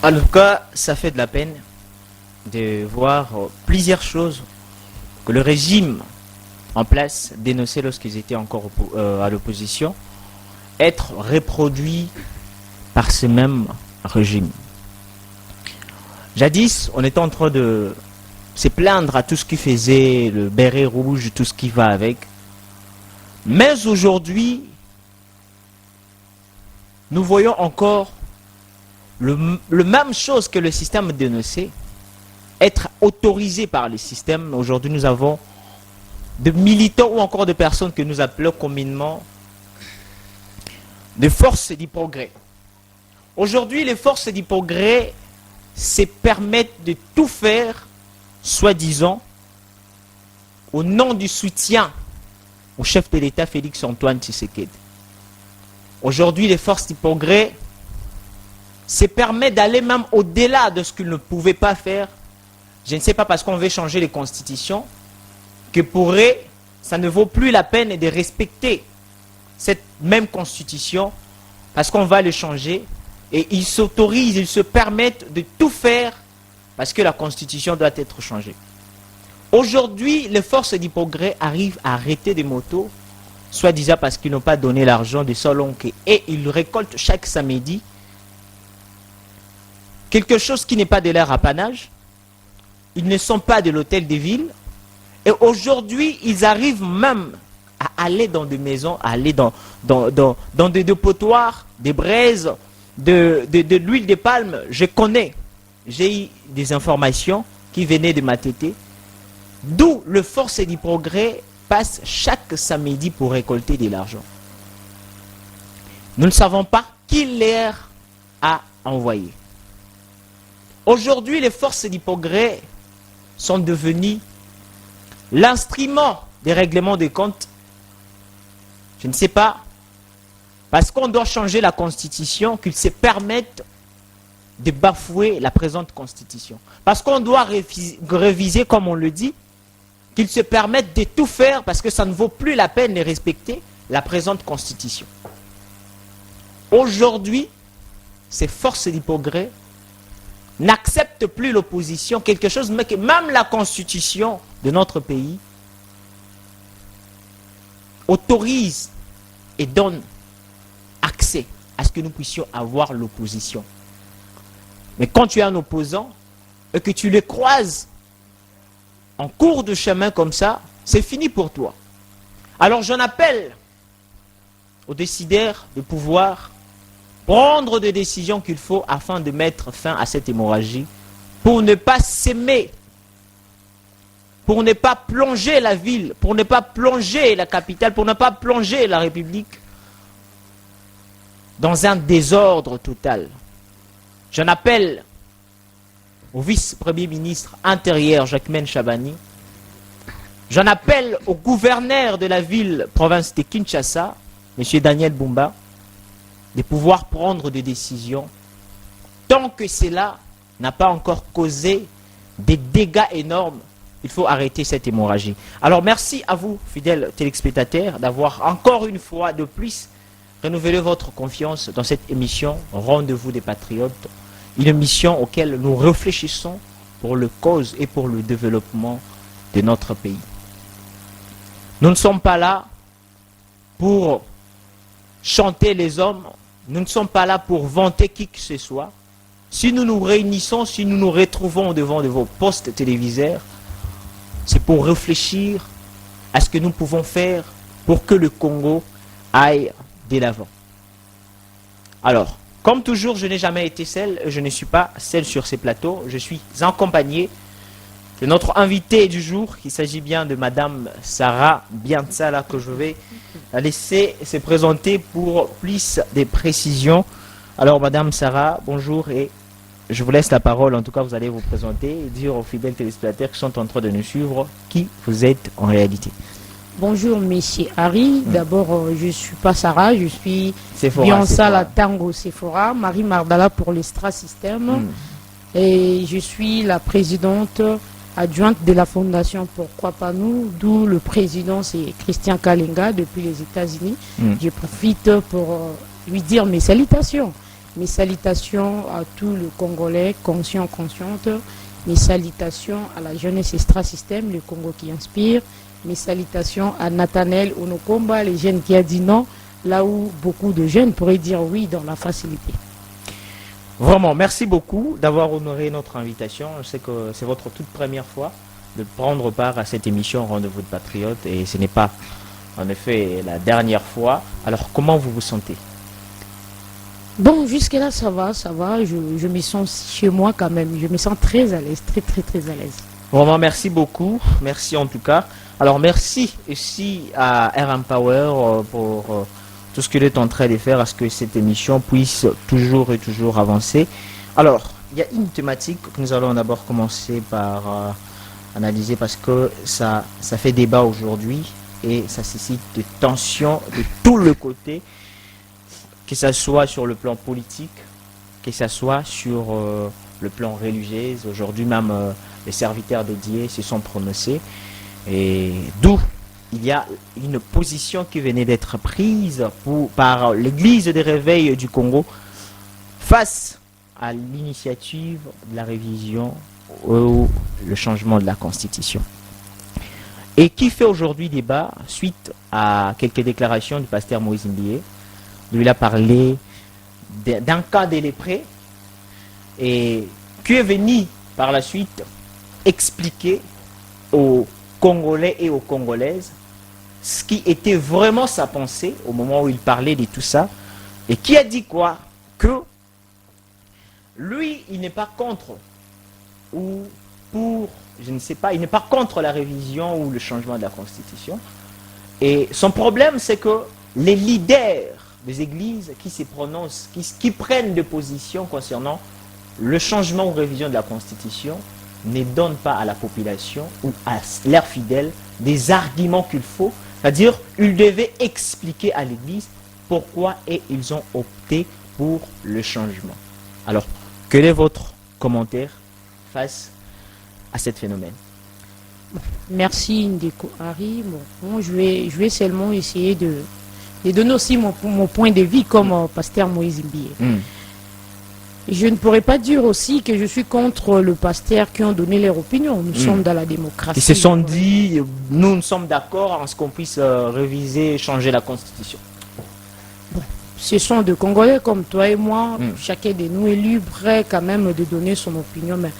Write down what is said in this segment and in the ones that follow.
En tout cas, ça fait de la peine de voir plusieurs choses que le régime en place dénonçait lorsqu'ils étaient encore à l'opposition être reproduits par ce même régime. Jadis, on était en train de se plaindre à tout ce qui faisait le béret rouge, tout ce qui va avec. Mais aujourd'hui, nous voyons encore le même chose que le système dénoncé être autorisé par le système. Aujourd'hui, nous avons de militants ou encore de personnes que nous appelons communément des forces du progrès. Aujourd'hui, les forces du progrès se permettent de tout faire, soi-disant, au nom du soutien au chef de l'État Félix Antoine Tshisekedi. Aujourd'hui, les forces du progrès se permettent d'aller même au-delà de ce qu'ils ne pouvaient pas faire. Je ne sais pas parce qu'on veut changer les constitutions que pour eux, ça ne vaut plus la peine de respecter cette même constitution parce qu'on va le changer et ils s'autorisent, ils se permettent de tout faire parce que la constitution doit être changée. Aujourd'hui, les forces du progrès arrivent à arrêter des motos, soi-disant parce qu'ils n'ont pas donné l'argent de Solonké et ils récoltent chaque samedi quelque chose qui n'est pas de leur apanage. Ils ne sont pas de l'hôtel des villes. Et aujourd'hui, ils arrivent même à aller dans des maisons, à aller dans des dépotoirs, des braises, de l'huile de palme. Je connais, j'ai eu des informations qui venaient de ma tétée, d'où le force du progrès passe chaque samedi pour récolter de l'argent. Nous ne savons pas qui leur a envoyé. Aujourd'hui, les forces du progrès sont devenues l'instrument des règlements des comptes. Je ne sais pas, parce qu'on doit changer la constitution, qu'ils se permettent de bafouer la présente constitution. Parce qu'on doit réviser, comme on le dit, qu'ils se permettent de tout faire parce que ça ne vaut plus la peine de respecter la présente constitution. Aujourd'hui, ces forces du progrès n'acceptent plus l'opposition, quelque chose, mais que même la constitution de notre pays autorise et donne accès à ce que nous puissions avoir l'opposition. Mais quand tu es un opposant et que tu les croises en cours de chemin comme ça, c'est fini pour toi. Alors j'en appelle aux décideurs de pouvoir prendre des décisions qu'il faut afin de mettre fin à cette hémorragie, pour ne pas s'aimer, pour ne pas plonger la ville, pour ne pas plonger la capitale, pour ne pas plonger la République dans un désordre total. J'en appelle au vice-premier ministre intérieur, Jacquemaine Chabani. J'en appelle au gouverneur de la ville, province de Kinshasa, M. Daniel Bumba, de pouvoir prendre des décisions tant que cela n'a pas encore causé des dégâts énormes. Il faut arrêter cette hémorragie. Alors merci à vous, fidèles téléspectateurs, d'avoir encore une fois de plus renouvelé votre confiance dans cette émission Rendez-vous des Patriotes, une émission auquel nous réfléchissons pour le cause et pour le développement de notre pays. Nous ne sommes pas là pour chanter les hommes, nous ne sommes pas là pour vanter qui que ce soit. Si nous nous réunissons, si nous nous retrouvons devant de vos postes téléviseurs, c'est pour réfléchir à ce que nous pouvons faire pour que le Congo aille de l'avant. Alors, comme toujours, je n'ai jamais été seul, je ne suis pas seul sur ces plateaux, je suis accompagné de notre invité du jour, il s'agit bien de Madame Sarah Biansala, que je vais laisser se présenter pour plus de précisions. Alors Madame Sarah, bonjour et je vous laisse la parole, en tout cas vous allez vous présenter et dire aux fidèles téléspectateurs qui sont en train de nous suivre qui vous êtes en réalité. Bonjour Monsieur Harry, d'abord je ne suis pas Sarah, je suis Biansala Tango Sephora, Marie Mardala pour l'Estra Système et je suis la présidente adjointe de la fondation Pourquoi pas nous, d'où le président c'est Christian Kalenga depuis les États-Unis. Je profite pour lui dire mes salutations Mes salutations à tous les Congolais, conscients, conscientes. Mes salutations à la jeunesse Extra Système, le Congo qui inspire. Mes salutations à Nathanaël Onokomba, les jeunes qui a dit non, là où beaucoup de jeunes pourraient dire oui dans la facilité. Vraiment, merci beaucoup d'avoir honoré notre invitation. Je sais que c'est votre toute première fois de prendre part à cette émission Rendez-vous de Patriotes et ce n'est pas en effet la dernière fois. Alors comment vous vous sentez? Bon, jusque-là ça va, je me sens chez moi quand même, je me sens très à l'aise, très à l'aise. Vraiment, merci beaucoup, merci en tout cas. Alors merci aussi à RM Power pour tout ce qu'il est en train de faire à ce que cette émission puisse toujours et toujours avancer. Alors, il y a une thématique que nous allons d'abord commencer par analyser parce que ça fait débat aujourd'hui et ça suscite de tensions de tous les côtés, que ce soit sur le plan politique, que ce soit sur le plan religieux. Aujourd'hui même, les serviteurs dédiés se sont prononcés et d'où il y a une position qui venait d'être prise par l'église des réveils du Congo face à l'initiative de la révision ou le changement de la constitution. Et qui fait aujourd'hui débat suite à quelques déclarations du pasteur Moïse Mbié. Lui, il a parlé d'un cas de lépreux et qui est venu par la suite expliquer aux Congolais et aux Congolaises ce qui était vraiment sa pensée au moment où il parlait de tout ça, et qui a dit quoi? Que lui, il n'est pas contre, ou pour, je ne sais pas, il n'est pas contre la révision ou le changement de la Constitution. Et son problème, c'est que les leaders des églises qui se prononcent, qui prennent des positions concernant le changement ou révision de la Constitution, ne donnent pas à la population ou à leurs fidèles des arguments qu'il faut. C'est-à-dire, ils devaient expliquer à l'Église pourquoi ils ont opté pour le changement. Alors, quel est votre commentaire face à ce phénomène? Merci Ndeko Harry. Bon, je vais seulement essayer de donner aussi mon point de vue comme pasteur Moïse Mbié. Je ne pourrais pas dire aussi que je suis contre le pasteur qui ont donné leur opinion. Nous sommes dans la démocratie. Ils se sont dit, nous sommes d'accord en ce qu'on puisse réviser et changer la Constitution. Bon, ce sont des Congolais comme toi et moi. Chacun de nous est libre quand même de donner son opinion. Mais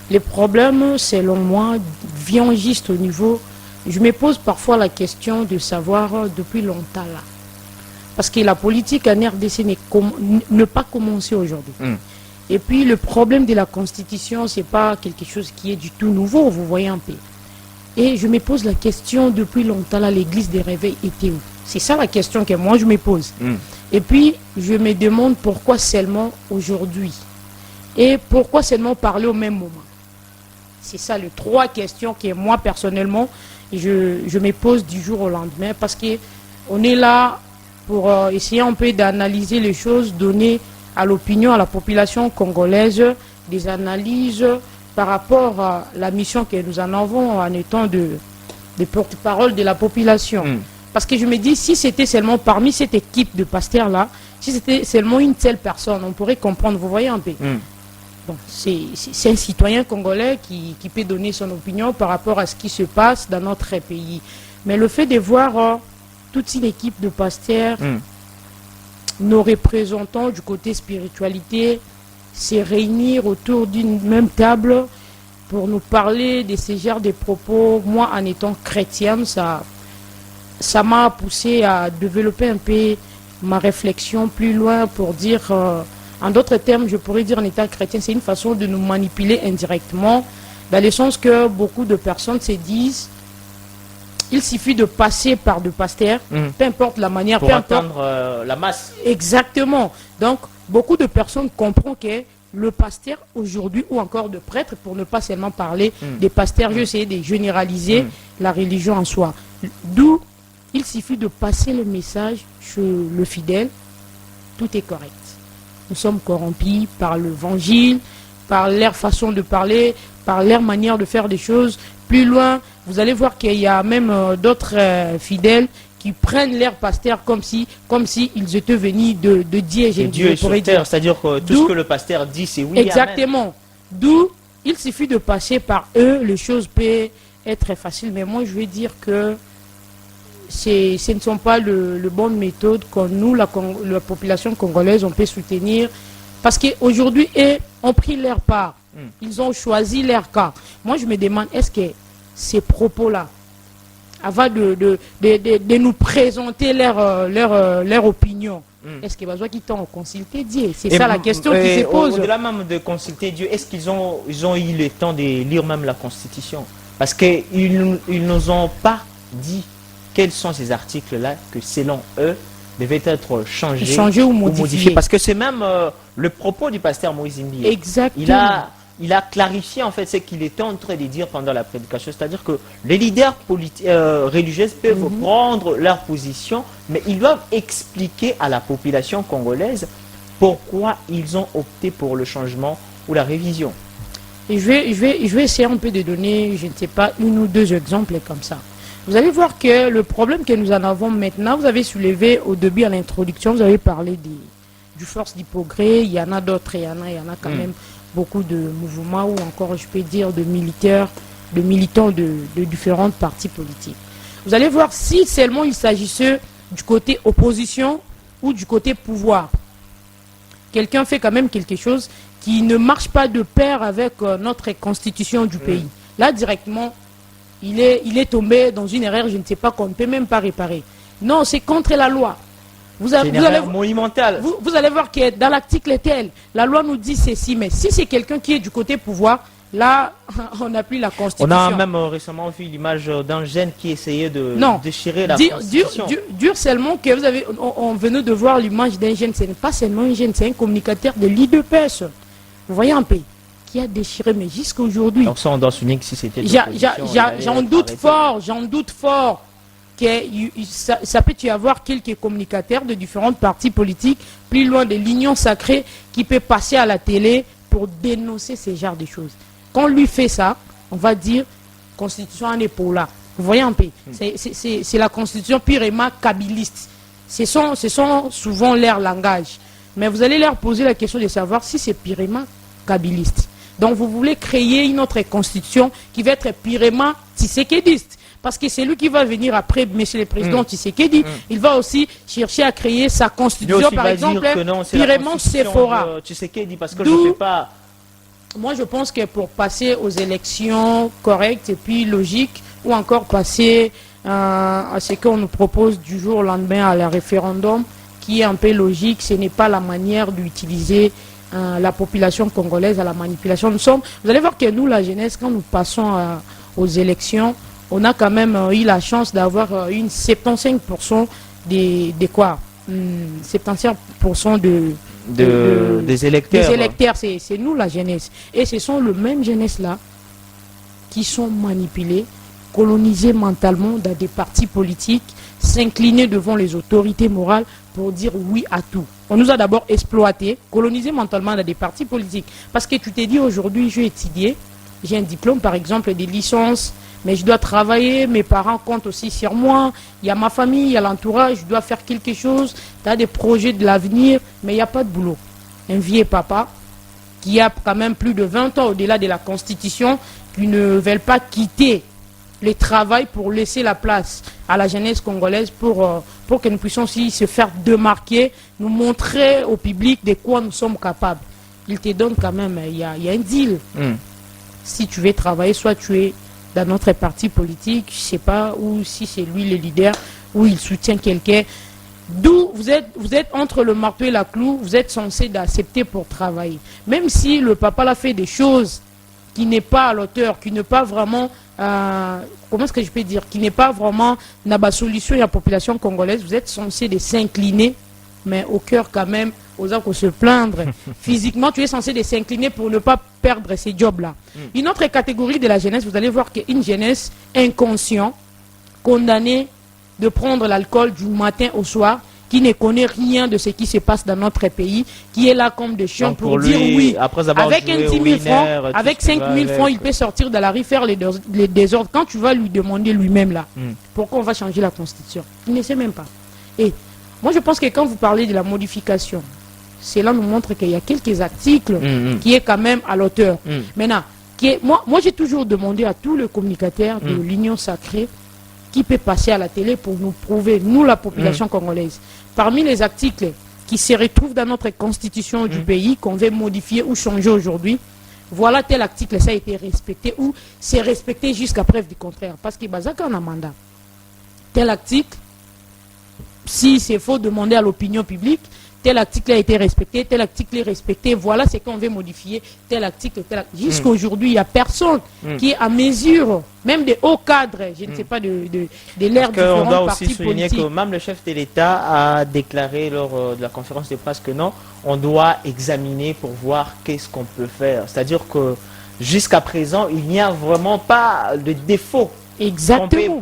les problèmes, selon moi, viennent juste au niveau... Je me pose parfois la question de savoir depuis longtemps là. Parce que la politique en RDC ne pas commencé aujourd'hui. Et puis le problème de la Constitution, ce n'est pas quelque chose qui est du tout nouveau, vous voyez un peu. Et je me pose la question, depuis longtemps, là, l'église des réveils était où? C'est ça la question que moi je me pose. Et puis je me demande pourquoi seulement aujourd'hui? Et pourquoi seulement parler au même moment? C'est ça les trois questions que moi personnellement, je me pose du jour au lendemain. Parce qu'on est là pour essayer un peu d'analyser les choses, donner à l'opinion, à la population congolaise, des analyses par rapport à la mission que nous en avons en étant de porte-parole de la population. Parce que je me dis, si c'était seulement parmi cette équipe de pasteurs-là, si c'était seulement une telle personne, on pourrait comprendre, vous voyez un peu. Bon, c'est un citoyen congolais qui peut donner son opinion par rapport à ce qui se passe dans notre pays. Mais le fait de voir toute une équipe de pasteurs, nos représentants du côté spiritualité, se réunir autour d'une même table pour nous parler de ces genres de propos, moi en étant chrétienne, ça m'a poussé à développer un peu ma réflexion plus loin pour dire, en d'autres termes, je pourrais dire en étant chrétien, c'est une façon de nous manipuler indirectement, dans le sens que beaucoup de personnes se disent, il suffit de passer par de pasteurs, peu importe la manière, pour atteindre la masse. Exactement. Donc, beaucoup de personnes comprennent que le pasteur aujourd'hui, ou encore de prêtre, pour ne pas seulement parler des pasteurs, je sais, de généraliser la religion en soi. D'où il suffit de passer le message chez le fidèle, tout est correct. Nous sommes corrompus par l'évangile, par leur façon de parler, par leur manière de faire des choses. Plus loin, vous allez voir qu'il y a même d'autres fidèles qui prennent leur pasteur comme si ils étaient venus de Dieu. Dieu sur terre, c'est-à-dire que tout ce que le pasteur dit, c'est oui. Exactement. D'où il suffit de passer par eux, les choses peuvent être très faciles. Mais moi, je veux dire que ce ne sont pas le bonne méthode que nous, la population congolaise, on peut soutenir. Parce qu'aujourd'hui, ils ont pris leur part. Ils ont choisi leur cas. Moi, je me demande, est-ce que ces propos-là, avant de nous présenter leur opinion, est-ce qu'il y a besoin qu'ils t'ont consulté Dieu? C'est ça la question qui se pose. Au-delà même de consulter Dieu, est-ce qu'ils ont eu le temps de lire même la Constitution? Parce qu'ils ne nous ont pas dit quels sont ces articles-là que selon eux devaient être changés ou modifiés. Parce que c'est même le propos du pasteur Moïse Mbié. Exactement. Il a clarifié en fait ce qu'il était en train de dire pendant la prédication, c'est-à-dire que les leaders religieux peuvent prendre leur position, mais ils doivent expliquer à la population congolaise pourquoi ils ont opté pour le changement ou la révision. Et je vais essayer un peu de donner, je ne sais pas, 1 ou 2 exemples comme ça. Vous allez voir que le problème que nous en avons maintenant, vous avez soulevé au début à l'introduction, vous avez parlé du force du progrès, il y en a d'autres, il y en a quand même beaucoup de mouvements ou encore, je peux dire, de militants de différentes partis politiques. Vous allez voir si seulement il s'agissait du côté opposition ou du côté pouvoir. Quelqu'un fait quand même quelque chose qui ne marche pas de pair avec notre constitution du pays. Là, directement, il est tombé dans une erreur, je ne sais pas, qu'on ne peut même pas réparer. Non, c'est contre la loi. Vous allez voir que dans l'article tel, la loi nous dit ceci, mais si c'est quelqu'un qui est du côté pouvoir, là, on n'a plus la Constitution. On a même récemment vu l'image d'un jeune qui essayait de déchirer la Constitution. Dur seulement que vous avez, on venait de voir l'image d'un jeune, ce n'est pas seulement un jeune, c'est un communicateur de l'IDPS. Vous voyez un pays qui a déchiré, mais jusqu'à aujourd'hui. Donc ça, on doit souligner que si c'était... J'en doute fort que ça peut y avoir quelques communicateurs de différentes partis politiques, plus loin de l'union sacrée, qui peut passer à la télé pour dénoncer ce genre de choses. Quand on lui fait ça, on va dire constitution en épaule là. Vous voyez un peu, c'est la constitution purement kabiliste. Ce sont souvent leur langage. Mais vous allez leur poser la question de savoir si c'est purement kabiliste. Donc vous voulez créer une autre constitution qui va être purement tshisekediste. Parce que c'est lui qui va venir après, monsieur le président Tshisekedi, il va aussi chercher à créer sa constitution, par exemple, purement Sephora. Parce que je sais pas. Moi, je pense que pour passer aux élections correctes et puis logiques, ou encore passer à ce qu'on nous propose du jour au lendemain à la référendum, qui est un peu logique, ce n'est pas la manière d'utiliser la population congolaise à la manipulation. Vous allez voir que nous, la jeunesse, quand nous passons aux élections, on a quand même eu la chance d'avoir une 75% des quoi 75% des électeurs. Des électeurs, c'est nous la jeunesse. Et ce sont les mêmes jeunesse-là qui sont manipulés, colonisés mentalement dans des partis politiques, s'incliner devant les autorités morales pour dire oui à tout. On nous a d'abord exploité, colonisé mentalement dans des partis politiques. Parce que tu t'es dit aujourd'hui, je vais étudier, j'ai un diplôme par exemple, des licences, mais je dois travailler, mes parents comptent aussi sur moi, il y a ma famille, il y a l'entourage, je dois faire quelque chose, tu as des projets de l'avenir, mais il n'y a pas de boulot. Un vieux papa qui a quand même plus de 20 ans au-delà de la Constitution, qui ne veulent pas quitter le travail pour laisser la place à la jeunesse congolaise pour que nous puissions aussi se faire démarquer, nous montrer au public de quoi nous sommes capables. Il te donne quand même, il y a un deal. Si tu veux travailler, soit tu es dans notre parti politique, je ne sais pas, ou si c'est lui le leader, ou il soutient quelqu'un. D'où vous êtes entre le marteau et la clou, vous êtes censé d'accepter pour travailler. Même si le papa l'a fait des choses qui n'est pas à l'auteur, qui n'est pas vraiment, comment est-ce que je peux dire, qui n'est pas vraiment dans la solution à la population congolaise, vous êtes censé de s'incliner, mais au cœur quand même, aux gens qu'on se plaindre. Physiquement, tu es censé de s'incliner pour ne pas perdre ces jobs-là. Une autre catégorie de la jeunesse, vous allez voir qu'une jeunesse inconsciente, condamnée de prendre l'alcool du matin au soir, qui ne connaît rien de ce qui se passe dans notre pays, qui est là comme des chiens pour lui, dire oui. Après avoir avec un 10 000 francs, avec 5 000 francs, il peut sortir de la rue faire les désordres. Quand tu vas lui demander lui-même là, pourquoi on va changer la constitution, il ne sait même pas. Et moi je pense que quand vous parlez de la modification, cela nous montre qu'il y a quelques articles qui est quand même à l'auteur. Maintenant, moi j'ai toujours demandé à tous les communicateurs de l'Union Sacrée qui peut passer à la télé pour nous prouver, nous la population congolaise, parmi les articles qui se retrouvent dans notre constitution du pays, qu'on veut modifier ou changer aujourd'hui, voilà tel article, ça a été respecté ou c'est respecté jusqu'à preuve du contraire. Parce que Bazaka en a mandat. Tel article, si c'est faux, demander à l'opinion publique, tel article a été respecté, tel article est respecté, voilà ce qu'on veut modifier, tel article, tel article. Jusqu'à aujourd'hui, il n'y a personne qui est à mesure, même des hauts cadres, je ne sais pas, de l'ère différente. On doit aussi souligner que même le chef de l'État a déclaré lors de la conférence de presse que non, on doit examiner pour voir qu'est-ce qu'on peut faire. C'est-à-dire que jusqu'à présent, il n'y a vraiment pas de défaut. Exactement.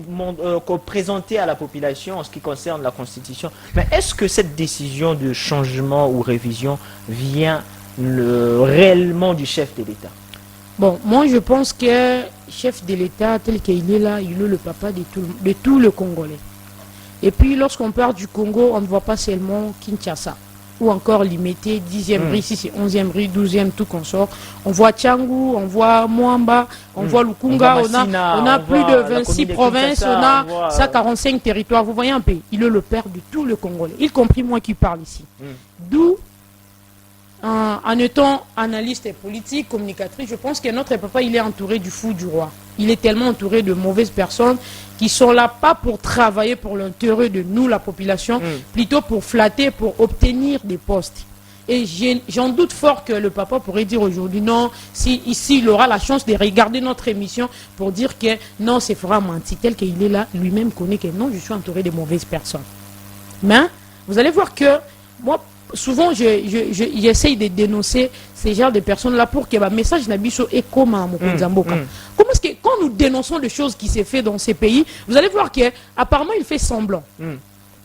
Qu'on peut présenter à la population en ce qui concerne la Constitution. Mais est-ce que cette décision de changement ou révision vient réellement du chef de l'État? Bon, moi je pense que chef de l'État tel qu'il est là, il est le papa de tout le Congolais. Et puis lorsqu'on parle du Congo, on ne voit pas seulement Kinshasa ou encore Limité, 10e riz, si c'est 11e riz, 12e, tout consort. On voit Tchangou, on voit Mwamba, on voit Lukunga, on a plus de 26 provinces, on a 145 territoires. Vous voyez un peu, il est le père de tout le Congolais, y compris moi qui parle ici. D'où, en étant analyste et politique, communicatrice, je pense que notre papa, il est entouré du fou du roi. Il est tellement entouré de mauvaises personnes qui sont là pas pour travailler pour l'intérêt de nous, la population, plutôt pour flatter, pour obtenir des postes. Et j'en doute fort que le papa pourrait dire aujourd'hui, non, si ici il aura la chance de regarder notre émission pour dire que non, c'est fera menti, tel qu'il est là, lui-même connaît que non, je suis entouré de mauvaises personnes. Mais vous allez voir que moi, souvent, j'essaye de dénoncer ces genres de personnes-là pour que le message n'abisso est comme à Mokonzamboka. Comment est-ce que quand nous dénonçons des choses qui s'est fait dans ces pays, vous allez voir qu'apparemment il fait semblant.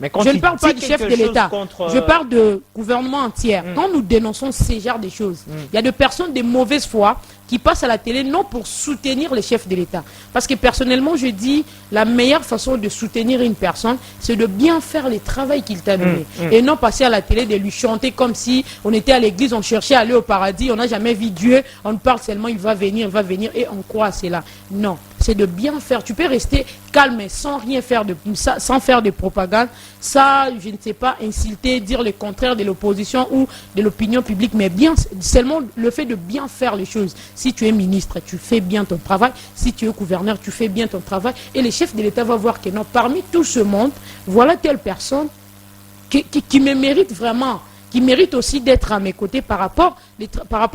Mais quand je ne parle pas du chef de l'État, je parle de gouvernement entier. Quand nous dénonçons ces genres de choses, il y a des personnes de mauvaise foi qui passent à la télé non pour soutenir le chef de l'État. Parce que personnellement, je dis, la meilleure façon de soutenir une personne, c'est de bien faire le travail qu'il t'a donné. Et non passer à la télé, de lui chanter comme si on était à l'église, on cherchait à aller au paradis, on n'a jamais vu Dieu, on parle seulement, il va venir, et on croit à cela. Non, c'est de bien faire. Tu peux rester calme sans rien faire, sans faire de propagande, ça, je ne sais pas, insulter, dire le contraire de l'opposition ou de l'opinion publique, mais bien, seulement le fait de bien faire les choses. Si tu es ministre, tu fais bien ton travail. Si tu es gouverneur, tu fais bien ton travail. Et le chef de l'État va voir que non, parmi tout ce monde, voilà telle personne qui me mérite vraiment, qui mérite aussi d'être à mes côtés par rapport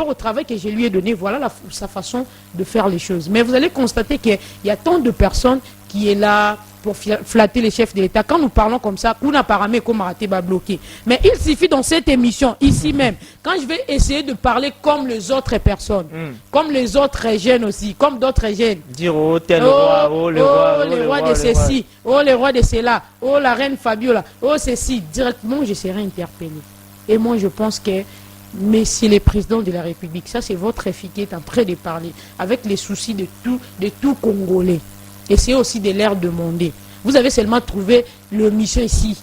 au travail que je lui ai donné. Voilà sa façon de faire les choses. Mais vous allez constater qu'il y a tant de personnes qui est là pour flatter les chefs de l'État. Quand nous parlons comme ça, Kuna Paramé Komarate va bloquer. Mais il suffit dans cette émission, ici même, quand je vais essayer de parler comme les autres personnes, comme les autres jeunes aussi, comme d'autres jeunes. Dire oh tel roi, oh le roi, le roi de ceci, oh le roi de cela, oh la reine Fabiola, oh ceci, directement je serai interpellé. Et moi je pense que Monsieur le président de la République, ça c'est votre fille qui est en train de parler, avec les soucis de tout Congolais. Et c'est aussi de l'air demandé. Vous avez seulement trouvé l'émission ici,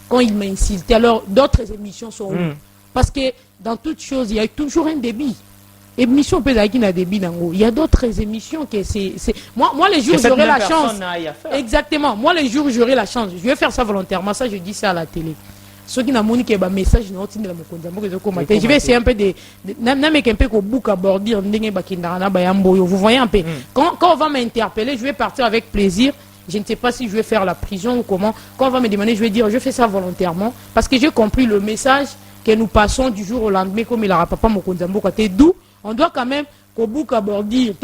quand il m'a insulté. Alors, d'autres émissions sont où? Parce que dans toutes choses, il y a toujours un débit. Émission peut être un débit. Il y a d'autres émissions que c'est... Moi, les jours, j'aurai la chance. Exactement. Moi, les jours, j'aurai la chance. Je vais faire ça volontairement. Ça, je dis ça à la télé. Ceux qui n'ont pas de message, je vais essayer un peu de... Vous voyez un peu. Quand on va m'interpeller, je vais partir avec plaisir. Je ne sais pas si je vais faire la prison ou comment. Quand on va me demander, je vais dire, je fais ça volontairement. Parce que j'ai compris le message que nous passons du jour au lendemain, comme il a papa Mokonzambo. D'où on doit quand même abordir,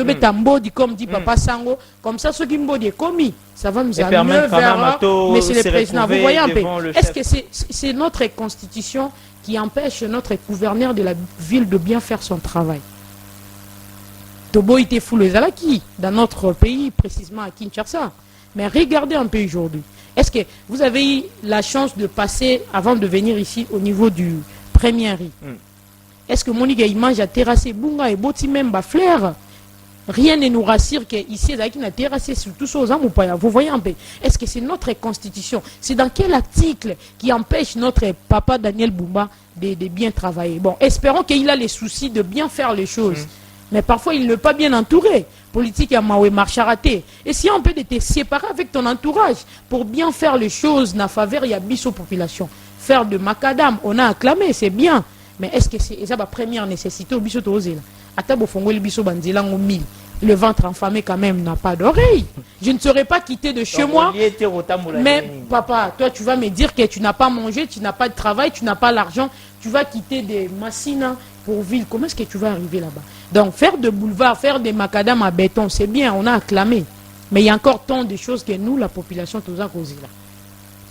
comme dit Papa Sango, comme ça, ceux qui m'ont commis, ça va nous amener vers Monsieur le Président. Vous voyez un peu. Est-ce que c'est notre constitution qui empêche notre gouverneur de la ville de bien faire son travail? Tobo était fou les Alaki, dans notre pays, précisément à Kinshasa. Mais regardez un peu aujourd'hui. Est-ce que vous avez eu la chance de passer, avant de venir ici, au niveau du premier riz? Est-ce que Monique image a terrassé Bunga et Boti même Baflair? Rien ne nous rassure qu'ici, il a terrassé sur tous aux hommes ou pas. Vous voyez un peu. Est-ce que c'est notre constitution? C'est dans quel article qui empêche notre papa Daniel Bumba de bien travailler? Bon, espérons qu'il a les soucis de bien faire les choses. Mais parfois, il n'est pas bien entouré. Politique à Maoué marche à rater. Et si on peut te séparer avec ton entourage pour bien faire les choses, na faveur, il y a biso population. Faire de macadam, on a acclamé, c'est bien. Mais est-ce que c'est ça la première nécessité au biso tosé là? Atabo fongo le biso bandilang au 1000. Le ventre enfamé quand même n'a pas d'oreille. Je ne serais pas quitté de chez moi. Mais papa, toi tu vas me dire que tu n'as pas mangé, tu n'as pas de travail, tu n'as pas l'argent. Tu vas quitter des machines pour ville. Comment est-ce que tu vas arriver là-bas? Donc faire de boulevard, faire des macadam à béton, c'est bien, on a acclamé. Mais il y a encore tant de choses que nous, la population, tous à cause là.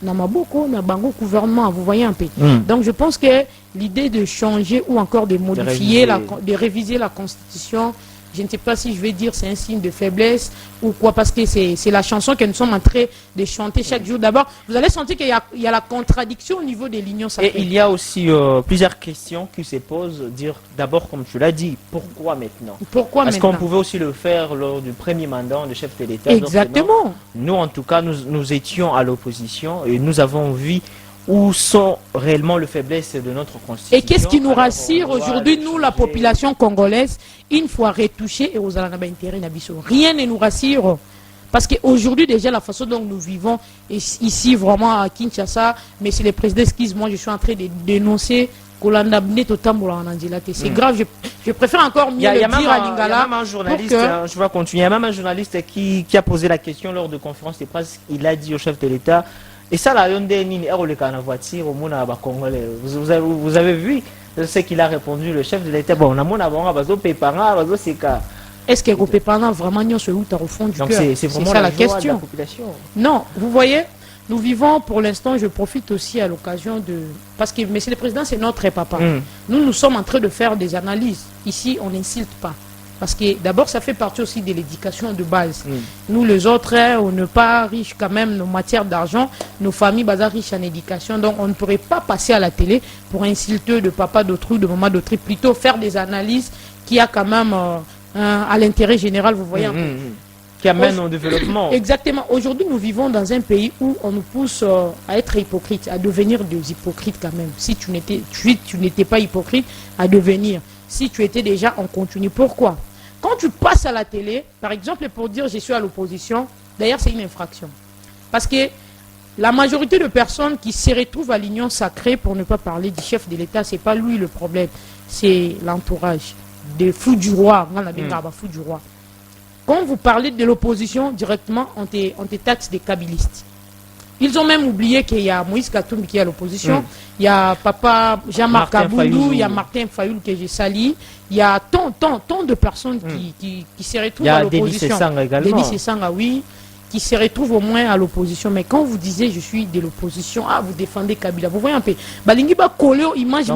Namaboko, Nabango, gouvernement, vous voyez un peu. Donc je pense que l'idée de changer ou encore de modifier, de réviser la constitution, je ne sais pas si je vais dire c'est un signe de faiblesse ou quoi, parce que c'est la chanson que nous sommes en train de chanter chaque jour. D'abord, vous allez sentir qu'il y a la contradiction au niveau de l'union sacrée. Et il y a aussi plusieurs questions qui se posent. Dire d'abord, comme tu l'as dit, pourquoi maintenant? Pourquoi Parce maintenant? qu'on pouvait aussi le faire lors du premier mandat de chef de l'État. Exactement. Nous, en tout cas, nous étions à l'opposition et nous avons vu où sont réellement les faiblesses de notre constitution. Et qu'est-ce qui nous rassure aujourd'hui, nous, la population congolaise, une fois retouchée et aux intérêts n'abisso. Rien ne nous rassure. Parce qu'aujourd'hui, déjà, la façon dont nous vivons ici, vraiment à Kinshasa, mais c'est le président, excuse-moi, je suis en train de dénoncer c'est grave, je préfère encore mieux le dire à Lingala. Il y a même un journaliste, je vais continuer, il y a même un journaliste qui a posé la question lors de conférence de presse. Il a dit au chef de l'État, et ça, la voiture, vous avez vu ce qu'il a répondu, le chef de l'État. Bon, on a est-ce que Pépana vraiment n'y a au fond du cœur? C'est vraiment ça la question. De la population. Non, vous voyez, nous vivons pour l'instant, je profite aussi à l'occasion de... Parce que Monsieur le Président, c'est notre papa. Nous sommes en train de faire des analyses. Ici, on n'insulte pas. Parce que d'abord, ça fait partie aussi de l'éducation de base. Nous, les autres, on n'est pas riches quand même, nos matières d'argent, nos familles basées riches en éducation. Donc, on ne pourrait pas passer à la télé pour insulter de papa d'autrui, de maman d'autrui. Plutôt faire des analyses qui a quand même à l'intérêt général, vous voyez un peu. Qui amène au développement. Exactement. Aujourd'hui, nous vivons dans un pays où on nous pousse à être hypocrite, à devenir des hypocrites quand même. Si tu n'étais pas hypocrite, à devenir. Si tu étais déjà en continu. Pourquoi? Quand tu passes à la télé, par exemple, pour dire je suis à l'opposition, d'ailleurs c'est une infraction. Parce que la majorité de personnes qui se retrouvent à l'union sacrée, pour ne pas parler du chef de l'État, ce n'est pas lui le problème, c'est l'entourage des fous du roi. Fous du roi. Quand vous parlez de l'opposition, directement, on te taxe des kabylistes. Ils ont même oublié qu'il y a Moïse Katumbi qui est à l'opposition, il y a papa Jean-Marc Aboudou, il y a Martin Fayoul que j'ai sali, il y a tant de personnes qui se retrouvent à l'opposition. Il y a Denis Sessanga, oui, qui se retrouvent au moins à l'opposition. Mais quand vous disiez je suis de l'opposition, vous défendez Kabila, vous voyez un peu. Balingi ba coller image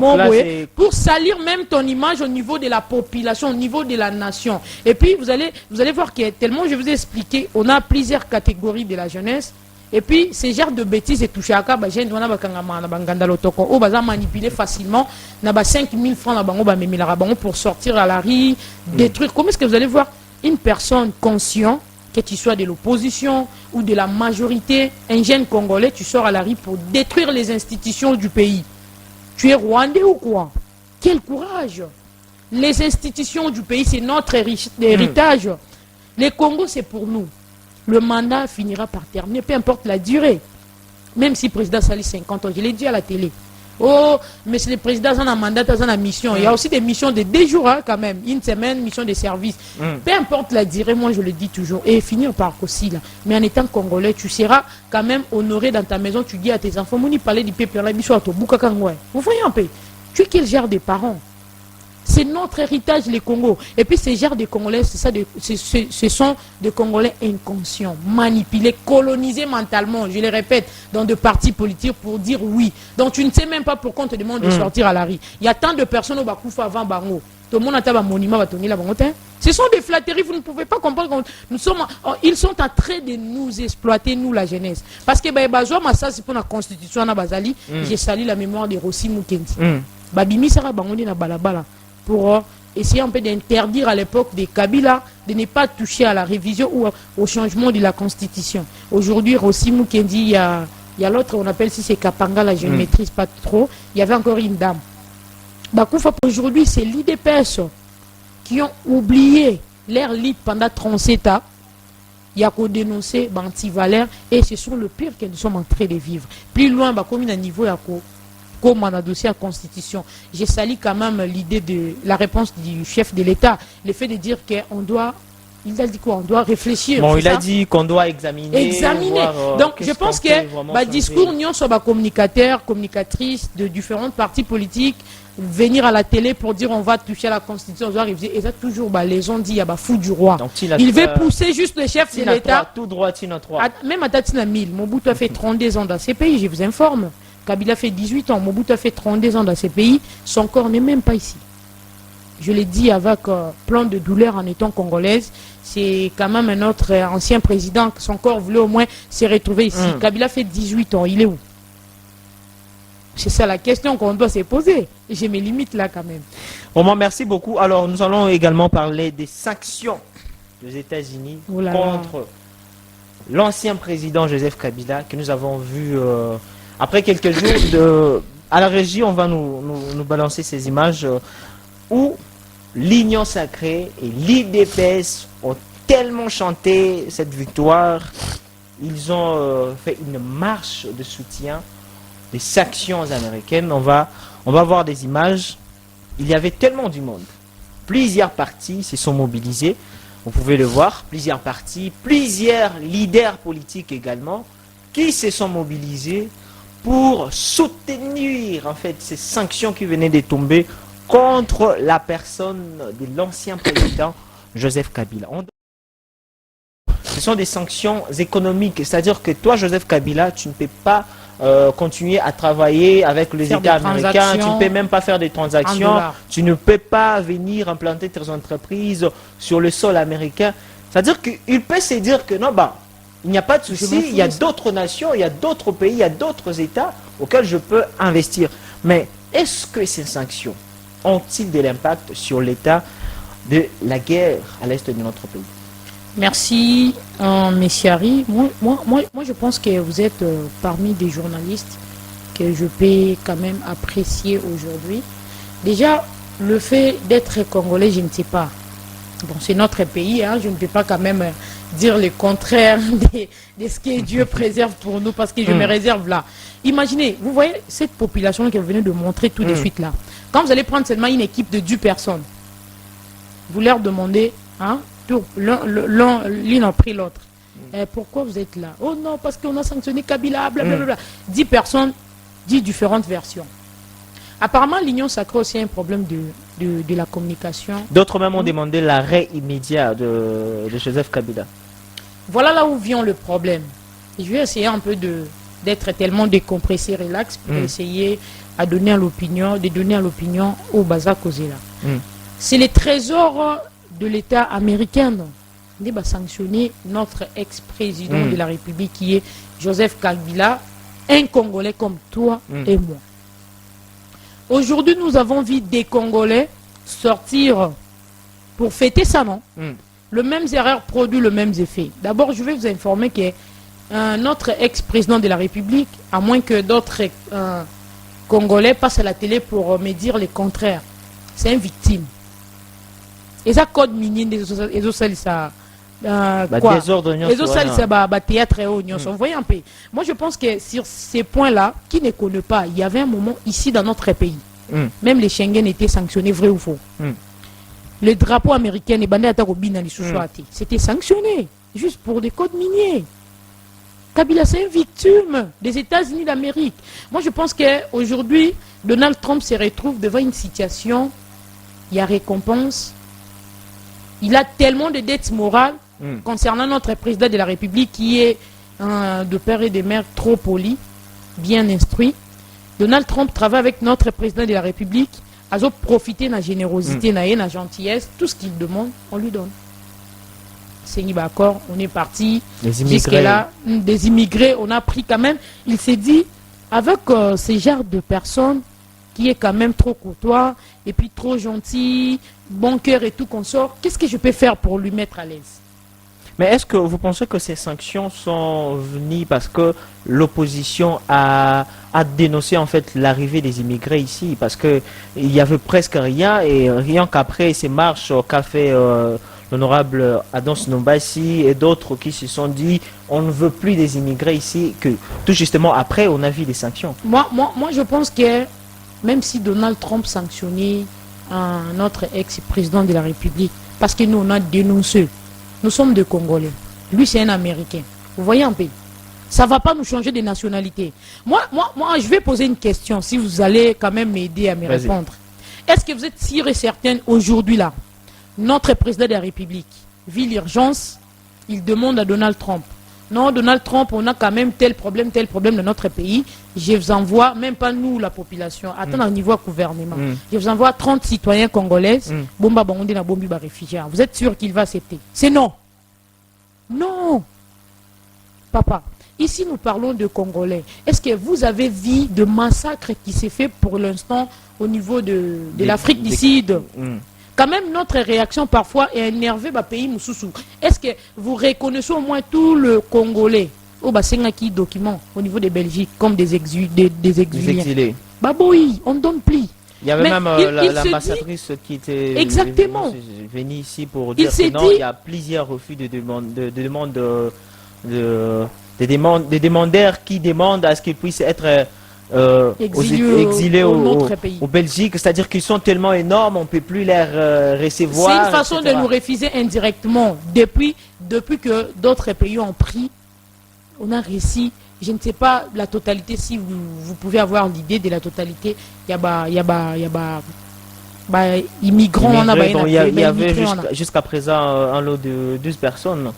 pour salir même ton image au niveau de la population, au niveau de la nation. Et puis vous allez voir que tellement je vous ai expliqué, on a plusieurs catégories de la jeunesse. Et puis, ces genres de bêtises et touché à cas, on va manipuler facilement. On a 5 000 francs pour sortir à la rue, des trucs. Comment est-ce que vous allez voir une personne consciente, que tu sois de l'opposition ou de la majorité, un jeune Congolais, tu sors à la rue pour détruire les institutions du pays? Tu es rwandais ou quoi? Quel courage! Les institutions du pays, c'est notre héritage. Les Congo, c'est pour nous. Le mandat finira par terminer, peu importe la durée. Même si le président Sali 50 ans, je l'ai dit à la télé. Oh, mais c'est le président, ça a un mandat, ça a une mission. Il y a aussi des missions de 2 jours, quand même. Une semaine, mission de service. Peu importe la durée, moi je le dis toujours. Et finir par aussi là. Mais en étant congolais, tu seras quand même honoré dans ta maison. Tu dis à tes enfants, Mouni parler du peuple, vous voyez un peu. Tu es quel genre de parents? C'est notre héritage, les Congos. Et puis ces genres de Congolais, ce sont des Congolais inconscients, manipulés, colonisés mentalement, je le répète, dans des partis politiques pour dire oui. Donc tu ne sais même pas pourquoi on te demande de sortir à la rue. Il y a tant de personnes au Bakoufa avant Bango. Tout le monde a un monument, Ce sont des flatteries, vous ne pouvez pas comprendre. Ils sont en train de nous exploiter, nous, la jeunesse. Parce que ça, c'est pour la constitution, j'ai sali la mémoire de Rossi Mukendi. Babimi Sara Bangondi na balabala pour essayer un peu d'interdire à l'époque de Kabila de ne pas toucher à la révision ou au changement de la constitution. Aujourd'hui, Rossi Mukendi, il y a l'autre, on appelle si c'est Kapanga, là, je ne maîtrise pas trop. Il y avait encore une dame. Bakoufa, aujourd'hui, c'est l'IDPS qui ont oublié leur lead pendant 37 ans. Il y a qu'à dénoncer Banti-Valère et ce sont le pire que nous sommes en train de vivre. Plus loin, comme à niveau, il y a comme on a dossier à la Constitution. J'ai sali quand même l'idée de la réponse du chef de l'État. Le fait de dire qu'on doit... Il a dit quoi? On doit réfléchir. Bon, il a dit qu'on doit examiner. Voir, donc, je pense que discours, nous sommes communicateurs, communicatrices de différents partis politiques, venir à la télé pour dire on va toucher à la Constitution, on doit réviser. Et ça, toujours, les gens disent, il y a fou du roi. Donc, il veut pousser juste le chef de l'État. Tout droit, même à Tatina 1000, Mobutu a fait 32 ans dans ces pays, je vous informe. Kabila fait 18 ans, Mobutu a fait 32 ans dans ces pays, son corps n'est même pas ici. Je l'ai dit avec plein de douleur en étant congolaise. C'est quand même un autre ancien président, son corps voulait au moins se retrouver ici. Kabila fait 18 ans, il est où? C'est ça la question qu'on doit se poser. J'ai mes limites là quand même. Roman, merci beaucoup. Alors, nous allons également parler des sanctions des États-Unis contre l'ancien président Joseph Kabila, que nous avons vu après quelques jours. À la régie, on va nous balancer ces images où l'Union sacrée et l'IDPS ont tellement chanté cette victoire. Ils ont fait une marche de soutien des sanctions américaines. On va voir des images. Il y avait tellement du monde. Plusieurs partis se sont mobilisés. Vous pouvez le voir. Plusieurs partis, plusieurs leaders politiques également qui se sont mobilisés pour soutenir en fait ces sanctions qui venaient de tomber contre la personne de l'ancien président Joseph Kabila. Ce sont des sanctions économiques, c'est-à-dire que toi, Joseph Kabila, tu ne peux pas continuer à travailler avec les États américains, tu ne peux même pas faire des transactions, tu ne peux pas venir implanter tes entreprises sur le sol américain. C'est-à-dire qu'il peut se dire que non, il n'y a pas de souci, il y a d'autres nations, il y a d'autres pays, il y a d'autres États auxquels je peux investir. Mais est-ce que ces sanctions ont-ils de l'impact sur l'état de la guerre à l'est de notre pays? Merci, Monsieur Harry. Moi, je pense que vous êtes parmi des journalistes que je peux quand même apprécier aujourd'hui. Déjà, le fait d'être congolais, je ne sais pas. Bon, c'est notre pays, hein, je ne peux pas quand même dire le contraire de ce que Dieu préserve pour nous, parce que je me réserve là. Imaginez, vous voyez cette population que vous venez de montrer tout de suite là. Quand vous allez prendre seulement une équipe de 10 personnes, vous leur demandez, hein, l'une a pris l'autre. Pourquoi vous êtes là? Oh non, parce qu'on a sanctionné Kabila, blablabla. 10 personnes, 10 différentes versions. Apparemment, l'Union sacrée aussi a un problème de la communication. D'autres même ont demandé l'arrêt immédiat de Joseph Kabila. Voilà là où vient le problème. Je vais essayer un peu d'être tellement décompressé, relax, pour essayer de donner à l'opinion au Baza Kozela. C'est le trésor de l'État américain qui va sanctionner notre ex-président de la République qui est Joseph Kabila, un Congolais comme toi et moi. Aujourd'hui, nous avons vu des Congolais sortir pour fêter ça, non? Le même erreur produit le même effet. D'abord, je vais vous informer que notre ex-président de la République, à moins que d'autres Congolais passent à la télé pour me dire le contraire, c'est une victime. Et ça, code minier des ça. Théâtre et vous voyez un peu. Moi, je pense que sur ces points-là, qui ne connaît pas, il y avait un moment ici dans notre pays. Même les Schengen étaient sanctionnés, vrai ou faux. Le drapeau américain, c'était sanctionné, juste pour des codes miniers. Kabila, c'est une victime des États-Unis d'Amérique. Moi, je pense qu'aujourd'hui, Donald Trump se retrouve devant une situation, il y a récompense. Il a tellement de dettes morales concernant notre président de la République qui est de père et de mère trop poli, bien instruit. Donald Trump travaille avec notre président de la République Azo profiter de la générosité, de la gentillesse, tout ce qu'il demande, on lui donne. C'est d'accord, on est parti. Jusque-là, des immigrés, on a pris quand même. Il s'est dit, avec ces genres de personnes qui est quand même trop courtois et puis trop gentil, bon cœur et tout qu'on sort, qu'est-ce que je peux faire pour lui mettre à l'aise? Mais est-ce que vous pensez que ces sanctions sont venues parce que l'opposition a dénoncé en fait l'arrivée des immigrés ici? Parce qu'il y avait presque rien et rien qu'après ces marches qu'a fait l'honorable Adams Nombassi et d'autres qui se sont dit on ne veut plus des immigrés ici, que tout justement après on a vu des sanctions. Moi je pense que même si Donald Trump sanctionnait notre ex-président de la République, parce que nous on a dénoncé. Nous sommes des Congolais. Lui, c'est un Américain. Vous voyez un peu. Ça ne va pas nous changer de nationalité. Moi, je vais poser une question, si vous allez quand même m'aider à me répondre. Est-ce que vous êtes sûr et certain aujourd'hui là, notre président de la République vit l'urgence, il demande à Donald Trump. Non, Donald Trump, on a quand même tel problème dans notre pays. Je vous envoie, même pas nous, la population, attends au niveau gouvernement. Je vous envoie 30 citoyens congolais. Bomba Bangondi na bombi ba réfugiés. Vous êtes sûr qu'il va accepter? C'est non. Non. Papa, ici nous parlons de Congolais. Est-ce que vous avez vu de massacres qui s'est fait pour l'instant au niveau de l'Afrique du Sud? Quand même, notre réaction parfois est énervée par pays Moussoussou. Est-ce que vous reconnaissez au moins tout le Congolais au bassin qui document au niveau de Belgique comme des exilés? Bah oui, on ne donne plus. Il y avait même l'ambassadrice qui était venue ici pour dire que non, il y a plusieurs refus de demandeurs qui demandent à ce qu'ils puissent être exilés au Belgique, c'est-à-dire qu'ils sont tellement énormes, on ne peut plus les recevoir. C'est une façon de nous refuser indirectement. Depuis que d'autres pays ont pris, on a réussi. Je ne sais pas la totalité, si vous pouvez avoir l'idée de la totalité. Il y a immigrants. Il y avait jusqu'à présent un lot de 12 personnes.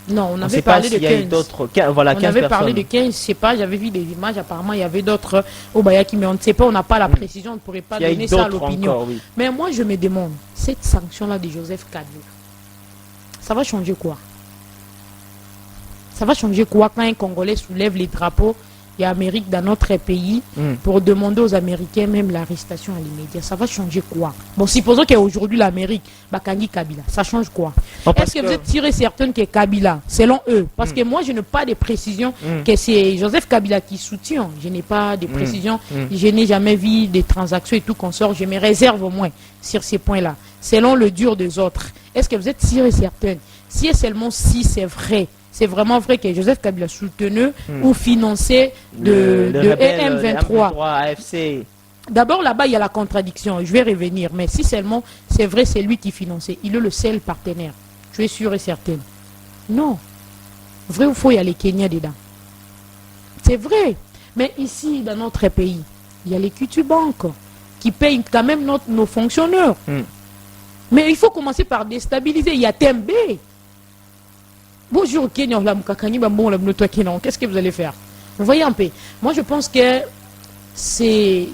Non, on avait parlé de 15. Voilà, on avait parlé de 15, je ne sais pas, j'avais vu des images, apparemment il y avait d'autres au Bayaki, mais on ne sait pas, on n'a pas la précision, on ne pourrait pas donner ça à l'opinion. Oui. Mais moi je me demande, cette sanction-là de Joseph Kabila, ça va changer quoi? Ça va changer quoi quand un Congolais soulève les drapeaux et Amérique dans notre pays pour demander aux Américains même l'arrestation à l'immédiat? Ça va changer quoi? Bon, supposons qu'aujourd'hui l'Amérique, Bakangi Kabila, ça change quoi? Est-ce que vous êtes sûr et certain que Kabila, selon eux, parce que moi je n'ai pas de précision que c'est Joseph Kabila qui soutient, je n'ai pas de précision, je n'ai jamais vu des transactions et tout qu'on sort, je me réserve au moins sur ces points-là, selon le dur des autres. Est-ce que vous êtes sûr et certain? Si et seulement si c'est vrai, c'est vraiment vrai que Joseph Kabila soutenu ou financé de M23. AFC. D'abord, là-bas, il y a la contradiction. Je vais revenir. Mais si seulement c'est vrai, c'est lui qui finançait. Il est le seul partenaire. Je suis sûr et certain. Non. Vrai ou faux, il y a les Kenyans dedans. C'est vrai. Mais ici, dans notre pays, il y a les Kutubank qui payent quand même nos fonctionnaires. Mais il faut commencer par déstabiliser. Il y a Tembe. Bonjour Kenya, qu'est-ce que vous allez faire? Vous voyez un peu. Moi je pense que c'est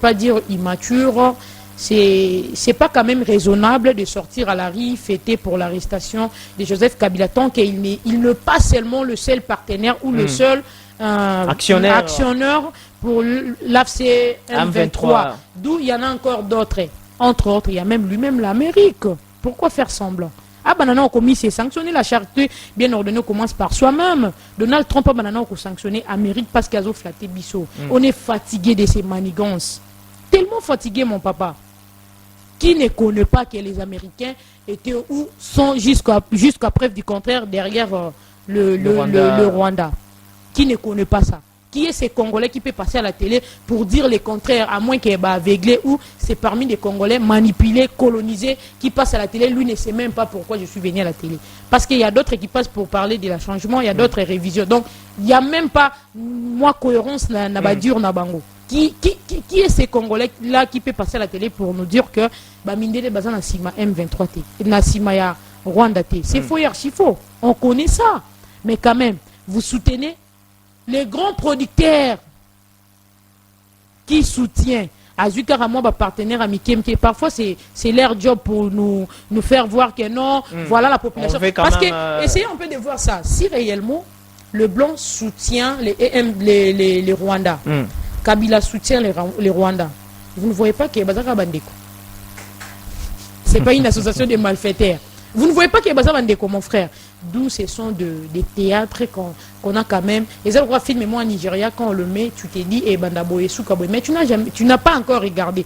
pas dire immature, c'est pas quand même raisonnable de sortir à la rue, fêter pour l'arrestation de Joseph Kabila tant qu'il n'est pas seulement le seul partenaire ou le seul actionnaire pour l'AFC M23. D'où il y en a encore d'autres. Entre autres, il y a même lui-même l'Amérique. Pourquoi faire semblant? Ah, banana, on commis c'est sanctionner la charte bien ordonnée commence par soi-même. Donald Trump a banana sanctionné l'Amérique parce qu'ils ont flatté Bissot. On est fatigué de ces manigances. Tellement fatigué, mon papa. Qui ne connaît pas que les Américains étaient ou sont jusqu'à preuve du contraire derrière le Rwanda. Qui ne connaît pas ça? Qui est ces Congolais qui peut passer à la télé pour dire le contraire, à moins qu'il soit aveuglé, ou c'est parmi des Congolais manipulés, colonisés, qui passent à la télé, lui ne sait même pas pourquoi je suis venu à la télé. Parce qu'il y a d'autres qui passent pour parler de la changement, il y a d'autres révisions. Donc, il n'y a même pas, moi, cohérence, nabadur, nabango. Qui est ces Congolais-là qui peut passer à la télé pour nous dire que, Mindele Bazan Nasima M23T, Nasima ya Rwanda T. C'est faux et archi faux. On connaît ça. Mais quand même, vous soutenez les grands producteurs qui soutiennent Azuka Ramon, partenaire amitié, parfois c'est leur job pour nous faire voir que non, voilà la population. Parce que, essayez un peu de voir ça. Si réellement, le blanc soutient les Rwandais, Kabila soutient les Rwandais, vous ne voyez pas qu'il y a Bazaka Bandeko. Ce n'est pas une association de malfaiteurs. Vous ne voyez pas qu'il y a Bazaka Bandeko, mon frère. D'où ce sont des théâtres qu'on a quand même. Et ça, le film moi en Nigeria, quand on le met, tu t'es dit, Bandabo et Soukaboy. Mais tu n'as pas encore regardé.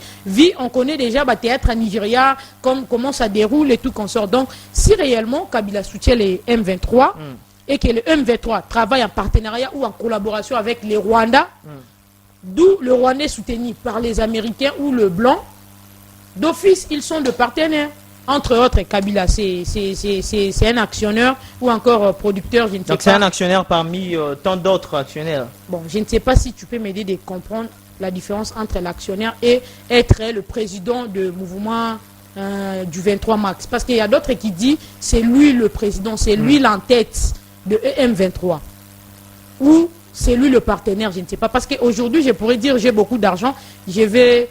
On connaît déjà le théâtre en Nigeria, comment ça déroule et tout qu'on sort. Donc, si réellement Kabila soutient les M23 et que le M23 travaille en partenariat ou en collaboration avec les Rwandais, d'où le Rwandais soutenu par les Américains ou le Blanc, d'office, ils sont de partenaires. Entre autres, Kabila, c'est un actionnaire ou encore producteur, je ne sais pas. Donc c'est un actionnaire parmi tant d'autres actionnaires. Bon, je ne sais pas si tu peux m'aider de comprendre la différence entre l'actionnaire et être le président du mouvement du 23 mars. Parce qu'il y a d'autres qui disent c'est lui le président, c'est lui l'en-tête de EM23. Ou c'est lui le partenaire, je ne sais pas. Parce qu'aujourd'hui, je pourrais dire j'ai beaucoup d'argent, je vais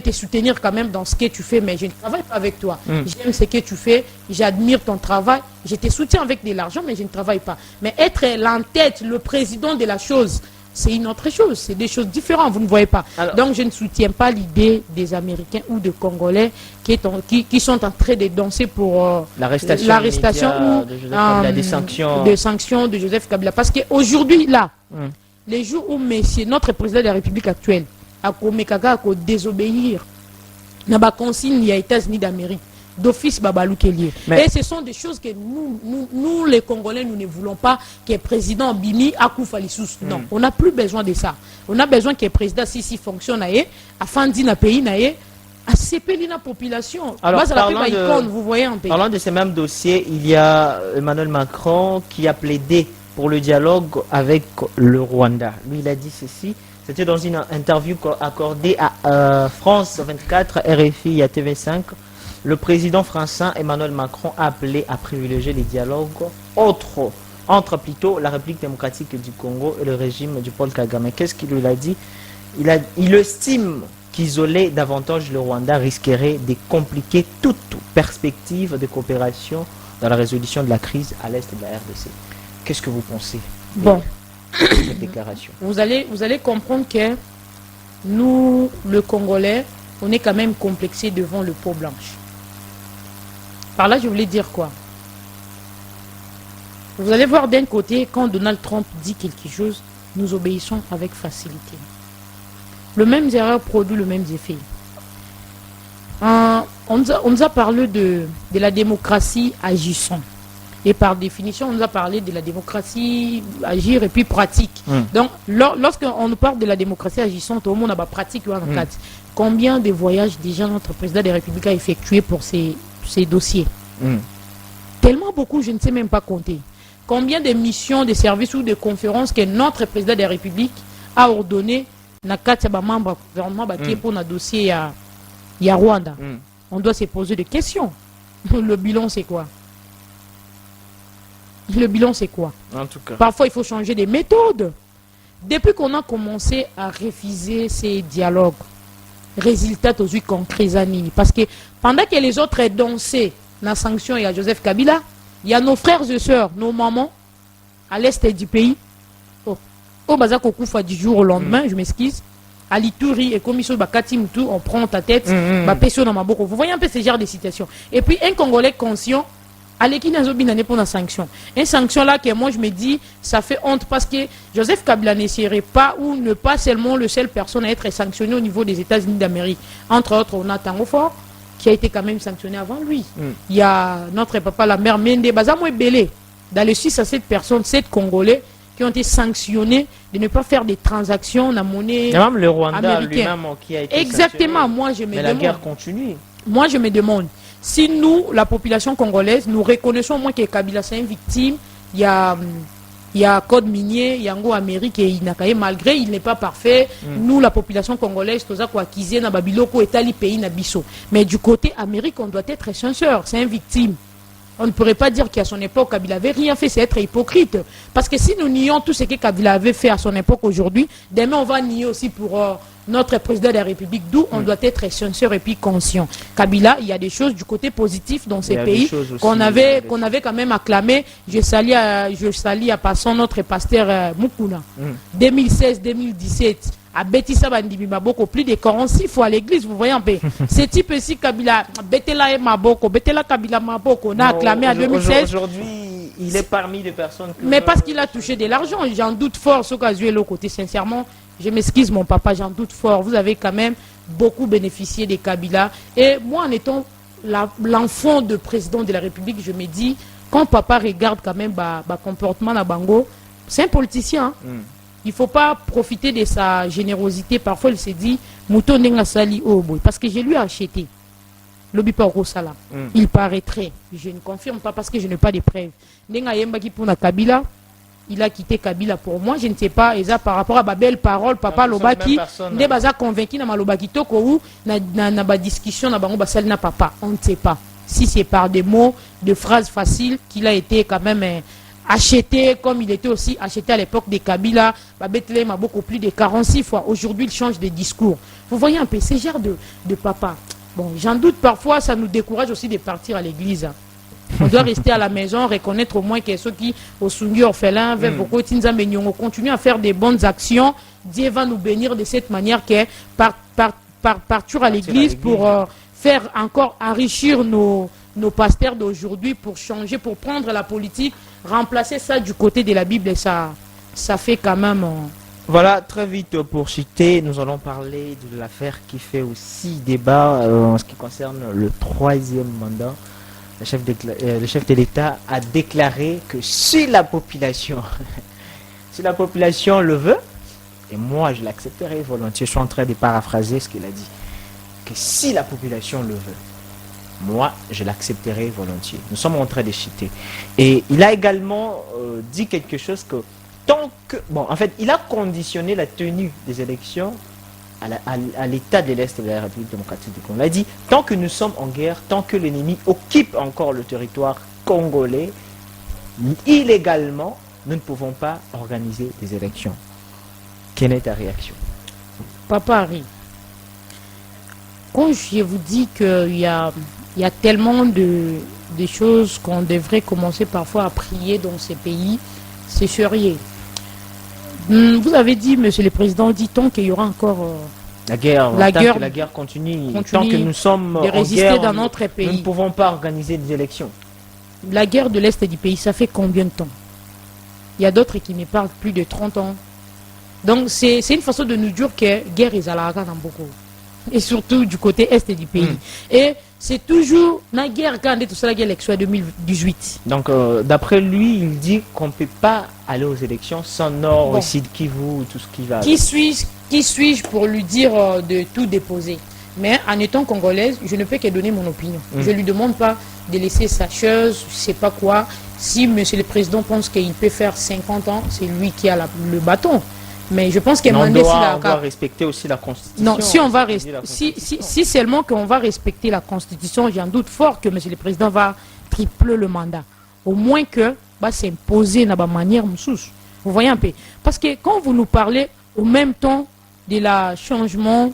te soutenir quand même dans ce que tu fais, mais je ne travaille pas avec toi. J'aime ce que tu fais, j'admire ton travail, je te soutiens avec de l'argent, mais je ne travaille pas. Mais être l'en-tête, le président de la chose, c'est une autre chose, c'est des choses différentes, vous ne voyez pas. Alors, donc je ne soutiens pas l'idée des Américains ou des Congolais qui sont en train de danser pour l'arrestation ou des sanctions de Joseph Kabila. Parce qu'aujourd'hui, là, les jours où notre président de la République actuelle a désobéir n'a pas consigne les États-Unis d'Amérique d'office Babalou Kélié. Et ce sont des choses que nous les Congolais, nous ne voulons pas que le président Bini Akoufa Lissous. Non, on n'a plus besoin de ça. On a besoin que le président Sisi fonctionne afin de dans pays à séparer la population. Alors, vous voyez un pays. Parlant de ces mêmes dossiers, il y a Emmanuel Macron qui a plaidé pour le dialogue avec le Rwanda. Lui, il a dit ceci. C'était dans une interview accordée à France 24, RFI et à TV5. Le président français Emmanuel Macron a appelé à privilégier les dialogues entre plutôt la République démocratique du Congo et le régime du Paul Kagame. Qu'est-ce qu'il lui a dit? Il estime qu'isoler davantage le Rwanda risquerait de compliquer toute perspective de coopération dans la résolution de la crise à l'est de la RDC. Qu'est-ce que vous pensez de cette déclaration? Vous allez comprendre que nous, le Congolais, on est quand même complexé devant le peau blanche. Par là, je voulais dire quoi? Vous allez voir d'un côté, quand Donald Trump dit quelque chose, nous obéissons avec facilité. Le même erreur produit le même effet. On nous a parlé de la démocratie agissant. Et par définition, on nous a parlé de la démocratie agir et puis pratique. Donc, lorsqu'on nous parle de la démocratie agissante, au monde a pratique ou en cadre. Combien de voyages déjà notre président de la République a effectué pour ces dossiers? Tellement beaucoup, je ne sais même pas compter. Combien de missions, de services ou de conférences que notre président de la République a ordonné dans le membre du gouvernement pour un dossier à Rwanda? On doit se poser des questions. Le bilan, c'est quoi? Le bilan, c'est quoi? En tout cas. Parfois, il faut changer des méthodes. Depuis qu'on a commencé à refuser ces dialogues, résultat aux yeux concrets. Parce que pendant que les autres dansaient la sanction, il y a Joseph Kabila, il y a nos frères et sœurs, nos mamans, à l'est du pays. Au Bazako Koufa du jour au lendemain, je m'excuse. À l'Ituri et comme ils Bakatim tout, on prend ta tête, vous voyez un peu ce genre de situation. Et puis un Congolais conscient, Aleki Nazobina pour la sanction. Une sanction là que moi je me dis, ça fait honte parce que Joseph Kabila ne serait pas ou ne pas seulement le seul personne à être sanctionné au niveau des États-Unis d'Amérique. Entre autres, on a Tango Fort qui a été quand même sanctionné avant lui. Il y a notre papa, la mère Mende Bazamoué Belé. Dans les 6 à 7 personnes, 7 Congolais qui ont été sanctionnés de ne pas faire des transactions en monnaie. Il y a même le Rwanda lui-même qui a été exactement, sanctionné. Moi je me Mais demande. La guerre continue. Moi je me demande. Si nous, la population congolaise, nous reconnaissons au moins que Kabila c'est une victime, il y a code minier, il y a Ngo Amérique et Inakaye, malgré il n'est pas parfait, nous, la population congolaise, tout ça quoi, qui na Babiloko et Tali pays na Bisso. Mais du côté Amérique, on doit être sincère, c'est une victime. On ne pourrait pas dire qu'à son époque, Kabila avait rien fait, c'est être hypocrite. Parce que si nous nions tout ce que Kabila avait fait à son époque aujourd'hui, demain on va nier aussi pour notre président de la République, d'où on doit être sincère et puis conscient. Kabila, il y a des choses du côté positif dans ces pays qu'on avait quand même acclamé. Je salue à passant notre pasteur Mukuna. 2016-2017, à Betissa Bandimi Maboko, plus de 46 fois à l'église, vous voyez un peu. Ce type ici, Kabila, Betela et Maboko, Betela Kabila Maboko, on a acclamé à 2016. Aujourd'hui, il est parmi les personnes... Mais parce qu'il a touché de l'argent, j'en doute fort, ce qu'a joué l'autre côté, sincèrement. Je m'excuse mon papa, j'en doute fort. Vous avez quand même beaucoup bénéficié des Kabila. Et moi, en étant l'enfant de président de la République, je me dis, quand papa regarde quand même le comportement de Bango, c'est un politicien. Il ne faut pas profiter de sa générosité. Parfois, il se dit, Mouton Nenga Sali Oboy. Parce que je lui ai acheté. Lobipa Rosala. Il paraîtrait. Je ne confirme pas parce que je n'ai pas de preuves. Nenga Yemba qui pour la Kabila. Il a quitté Kabila pour moi, je ne sais pas, et ça par rapport à ma belle parole, papa Lobaki, ne baza convaincu na malobaki toko ou na ba discussion na bango basali na papa, on ne sait pas. Si c'est par des mots, de phrases faciles qu'il a été quand même acheté, comme il était aussi acheté à l'époque de Kabila, Bethlehem a beaucoup plus de 46 fois. Aujourd'hui, il change de discours. Vous voyez un peu, ce genre de papa. Bon, j'en doute parfois, ça nous décourage aussi de partir à l'église. On doit rester à la maison, reconnaître au moins que ceux qui, au Sungi orphelin, continuent à faire des bonnes actions. Dieu va nous bénir de cette manière que partir à l'église pour faire encore enrichir nos pasteurs d'aujourd'hui, pour changer, pour prendre la politique, remplacer ça du côté de la Bible, et ça fait quand même... Voilà, très vite pour citer, nous allons parler de l'affaire qui fait aussi débat en ce qui concerne le 3e mandat. Le chef de l'État a déclaré que si la population le veut, et moi je l'accepterai volontiers, je suis en train de paraphraser ce qu'il a dit, que si la population le veut, moi je l'accepterai volontiers. Nous sommes en train de citer. Et il a également dit quelque chose que tant que... Bon, en fait, il a conditionné la tenue des élections à l'état de l'Est de la République démocratique du Congo. On l'a dit, tant que nous sommes en guerre, tant que l'ennemi occupe encore le territoire congolais, illégalement, nous ne pouvons pas organiser des élections. Quelle est ta réaction? Papa Harry, quand je vous dis qu'il y a tellement de choses qu'on devrait commencer parfois à prier dans ces pays, c'est sérieux. Vous avez dit, monsieur le président, dit tant qu'il y aura encore la guerre continue, tant que nous sommes de résister en guerre, dans notre pays, nous ne pouvons pas organiser des élections. La guerre de l'Est du pays, ça fait combien de temps? Il y a d'autres qui me parlent plus de 30 ans. Donc c'est une façon de nous dire que guerre est à la dans beaucoup. Et surtout du côté Est du pays. Et c'est toujours la guerre quand on est tout ça, la guerre élection 2018. Donc d'après lui, il dit qu'on ne peut pas aller aux élections sans Nord, Sud Kivu, tout ce qui va. Qui suis-je pour lui dire de tout déposer? Mais en étant congolaise, je ne peux que donner mon opinion. Je ne lui demande pas de laisser sa chose, je ne sais pas quoi. Si monsieur le président pense qu'il peut faire 50 ans, c'est lui qui a le bâton. Mais je pense qu'on doit respecter aussi la Constitution. Non, si seulement qu'on va respecter la Constitution, j'en doute fort que monsieur le président va tripler le mandat. Au moins que va s'imposer de la manière moussous. Vous voyez un peu. Parce que quand vous nous parlez au même temps de la changement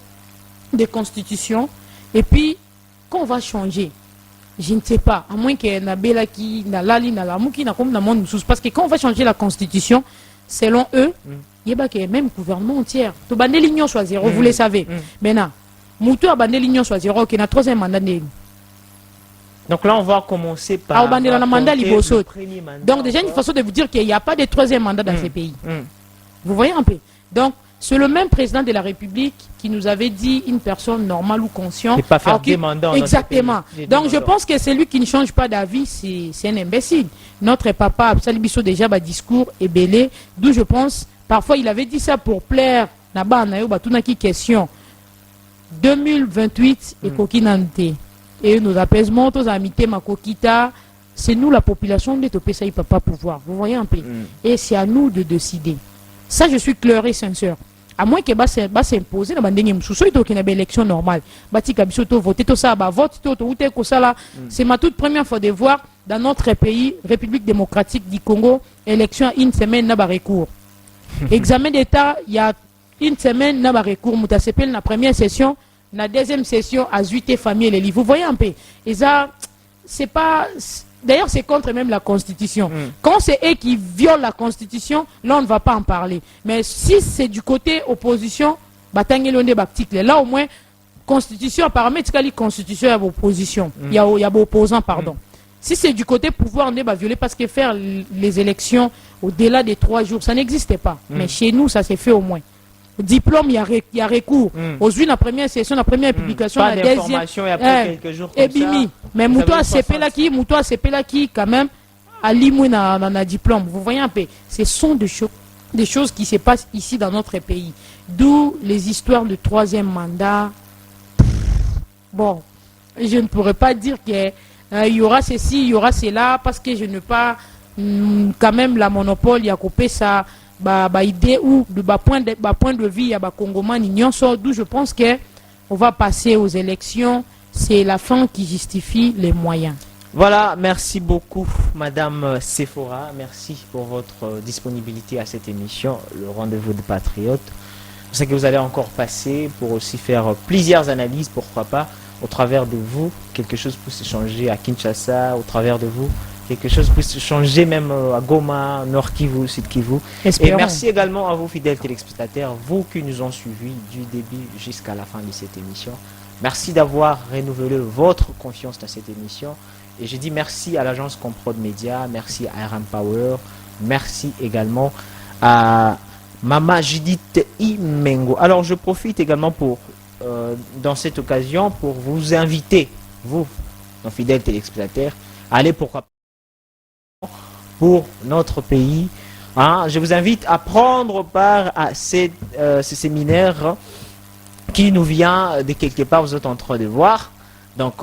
de Constitution, et puis quand on va changer, je ne sais pas, à moins que Nabela qui n'a lali n'a la mouki n'a comme dans monde moussous. Parce que quand on va changer la Constitution, selon eux, il y a même gouvernement entier. Tout bande l'union soit zéro, vous le savez. Maintenant, Moutou a bandé l'union soit zéro, qui n'a 3e mandat. Donc là, on va commencer par le premier mandat. Donc déjà, une façon de vous dire qu'il n'y a pas de 3e mandat dans ces pays. Vous voyez un peu. Donc, c'est le même président de la République qui nous avait dit une personne normale ou consciente. Et pas faire des mandats. Exactement. Donc je pense que celui qui ne change pas d'avis, c'est un imbécile. Notre papa, Absalibiso, déjà, discours est belé. D'où je pense, parfois il avait dit ça pour plaire. Naba Nayoba, tout n'a qui question. 2028 et Kokinante. Et nos apaisements, nos amitiés, ma Kokita, c'est nous la population de Topé il peut pas pouvoir. Vous voyez un peu. Et c'est à nous de décider. Ça, je suis clair et sincère. À moins que s'imposer dans bandenge msuso ito qui n'a pas élection normale. Bati kabiso to voter tout ça, vote tout ou ça là. C'est ma toute première fois de voir dans notre pays, République démocratique du Congo, élection une semaine n'a pas recours. Examen d'état, il y a une semaine, n'a pas recours, mouta s'appelle la première session, la deuxième session, à 8 famille et les livres. Vous voyez un peu. Et ça, c'est pas. D'ailleurs, c'est contre même la Constitution. Quand c'est eux qui violent la Constitution, là, on ne va pas en parler. Mais si c'est du côté opposition, là, au moins, Constitution, apparemment, c'est la Constitution, il y a opposition. Il y a opposants, pardon. Si c'est du côté pouvoir, on est violé parce que faire les élections au-delà des 3 jours, ça n'existait pas. Mais chez nous, ça s'est fait au moins. Diplôme, il y a recours. Aujourd'hui, la première session, la première publication, la deuxième. Il y a quelques jours comme ça. Mais Moutoua Sepelaki, quand même, a limou na diplôme. Vous voyez un peu. Ce sont des choses qui se passent ici dans notre pays. D'où les histoires de 3e mandat. Bon, je ne pourrais pas dire que il y aura ceci, il y aura cela, parce que je n'ai pas quand même la monopole, il y a coupé ça. Idée ou de point de vue, il y a Congomani, d'où je pense que on va passer aux élections. C'est la fin qui justifie les moyens. Voilà, merci beaucoup Madame Sephora, merci pour votre disponibilité à cette émission, le rendez-vous de Patriotes. Je sais que vous allez encore passer pour aussi faire plusieurs analyses, pourquoi pas, au travers de vous, quelque chose peut se changer à Kinshasa, au travers de vous, quelque chose peut se changer même à Goma, Nord Kivu, Sud Kivu. Espérons. Et merci également à vous fidèles téléspectateurs, vous qui nous ont suivis du début jusqu'à la fin de cette émission. Merci d'avoir renouvelé votre confiance dans cette émission. Et je dis merci à l'agence Comprod Média, merci à RM Power, merci également à Mama Judith Imengo. Alors je profite également pour, dans cette occasion, pour vous inviter, vous, nos fidèles téléspectateurs, à aller pour notre pays. Hein, je vous invite à prendre part à ce séminaire qui nous vient de quelque part, vous êtes en train de voir. Donc,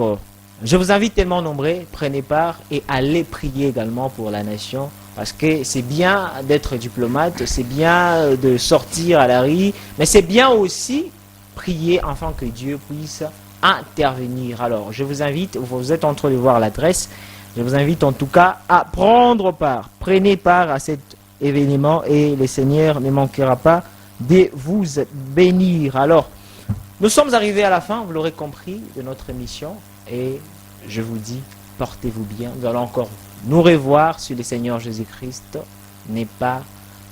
je vous invite tellement nombreux, prenez part et allez prier également pour la nation. Parce que c'est bien d'être diplomate, c'est bien de sortir à la rue, mais c'est bien aussi prier afin que Dieu puisse intervenir. Alors, je vous invite, vous êtes en train de voir l'adresse, je vous invite en tout cas à prendre part. Prenez part à cet événement et le Seigneur ne manquera pas de vous bénir. Alors, nous sommes arrivés à la fin, vous l'aurez compris, de notre émission. Et je vous dis, portez-vous bien. Nous allons encore nous revoir si le Seigneur Jésus-Christ n'est pas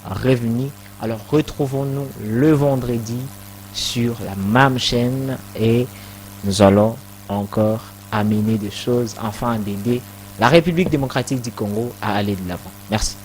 revenu. Alors retrouvons-nous le vendredi sur la même chaîne et nous allons encore amener des choses afin d'aider la République démocratique du Congo à aller de l'avant. Merci.